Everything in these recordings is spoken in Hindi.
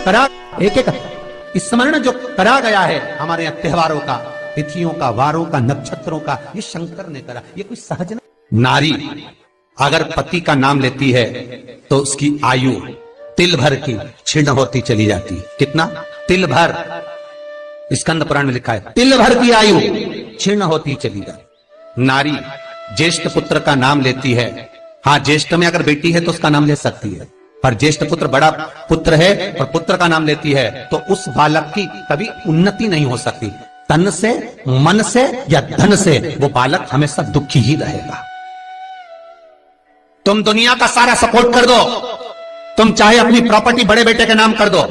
करा, एक एक स्मरण जो करा गया है हमारे यहाँ त्योहारों का, तिथियों का, वारों का, नक्षत्रों का, ये शंकर ने करा, ये कोई सहज नहीं। नारी अगर पति का नाम लेती है तो उसकी आयु तिल भर की क्षीण होती चली जाती है। कितना? तिल भर। स्कंद पुराण में लिखा है तिल भर की आयु क्षीण होती चली जाती। नारी ज्येष्ठ पुत्र का नाम लेती है, हाँ ज्येष्ठ में अगर बेटी है तो उसका नाम ले सकती है, पर ज्येष्ठ पुत्र बड़ा पुत्र है और पुत्र का नाम लेती है तो उस बालक की कभी उन्नति नहीं हो सकती। तन से, मन से या धन से वो बालक हमेशा दुखी ही रहेगा। तुम दुनिया का सारा सपोर्ट कर दो, तुम चाहे अपनी प्रॉपर्टी बड़े बेटे के नाम कर दो,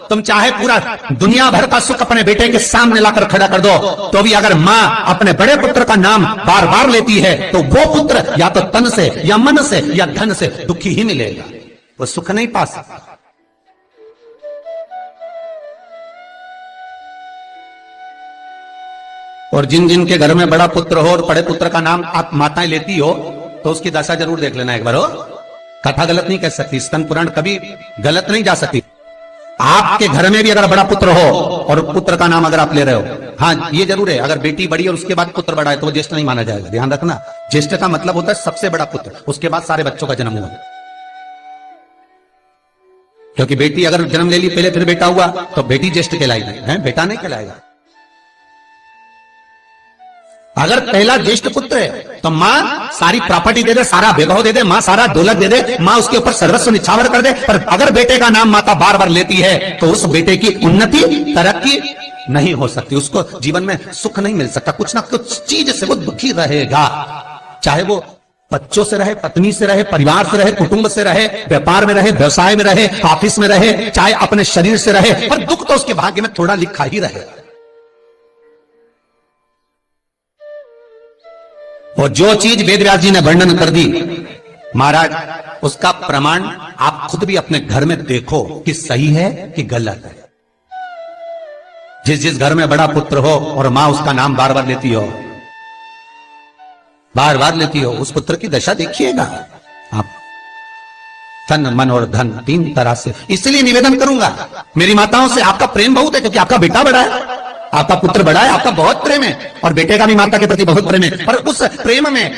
तुम चाहे पूरा दुनिया भर का सुख अपने बेटे के सामने लाकर खड़ा कर दो, तो भी अगर मां अपने बड़े पुत्र का नाम बार बार लेती है तो वो पुत्र या तो तन से या मन से या धन से दुखी ही मिलेगा, वो सुख नहीं पा सकता। और जिन जिन के घर में बड़ा पुत्र हो और बड़े पुत्र का नाम आप माताएं लेती हो तो उसकी दशा जरूर देख लेना एक बार। हो कथा गलत नहीं कह सकती, स्कंद पुराण कभी गलत नहीं जा सकती। आपके घर में भी अगर बड़ा पुत्र हो और पुत्र का नाम अगर आप ले रहे हो, हाँ ये जरूर है, अगर बेटी बड़ी और उसके बाद पुत्र बड़ा है तो वो ज्येष्ठ नहीं माना जाएगा। ध्यान रखना, ज्येष्ठ का मतलब होता है सबसे बड़ा पुत्र, उसके बाद सारे बच्चों का जन्म हुआ। क्योंकि बेटी अगर जन्म ले ली पहले फिर बेटा हुआ तो बेटी ज्येष्ठ कहलाएगी, बेटा नहीं कहलाएगा। अगर पहला ज्येष्ठ पुत्र है तो मां सारी प्रॉपर्टी दे दे, सारा वैभव दे दे, मां सारा दौलत दे दे, मां उसके ऊपर सर्वस्व निछावर कर दे, पर अगर बेटे का नाम माता बार बार लेती है तो उस बेटे की उन्नति, तरक्की नहीं हो सकती, उसको जीवन में सुख नहीं मिल सकता, कुछ ना कुछ चीज से वो दुखी रहेगा। चाहे वो बच्चों से रहे, पत्नी से रहे, परिवार से रहे, कुटुंब से रहे, व्यापार में रहे, व्यवसाय में रहे, ऑफिस में रहे, चाहे अपने शरीर से रहे, पर दुख तो उसके भाग्य में थोड़ा लिखा ही रहे। और जो चीज वेद व्यास जी ने वर्णन कर दी महाराज, उसका प्रमाण आप खुद भी अपने घर में देखो कि सही है कि गलत है। जिस जिस घर में बड़ा पुत्र हो और मां उसका नाम बार बार लेती हो, बार बार लेती हो, उस पुत्र की दशा देखिएगा आप। तन, मन और धन तीन तरह से। इसलिए निवेदन करूंगा मेरी माताओं से, आपका प्रेम बहुत है क्योंकि आपका बेटा बड़ा है, आपका पुत्र बड़ा है, आपका बहुत प्रेम है, और बेटे का भी माता के प्रति बहुत प्रेम है, पर उस प्रेम में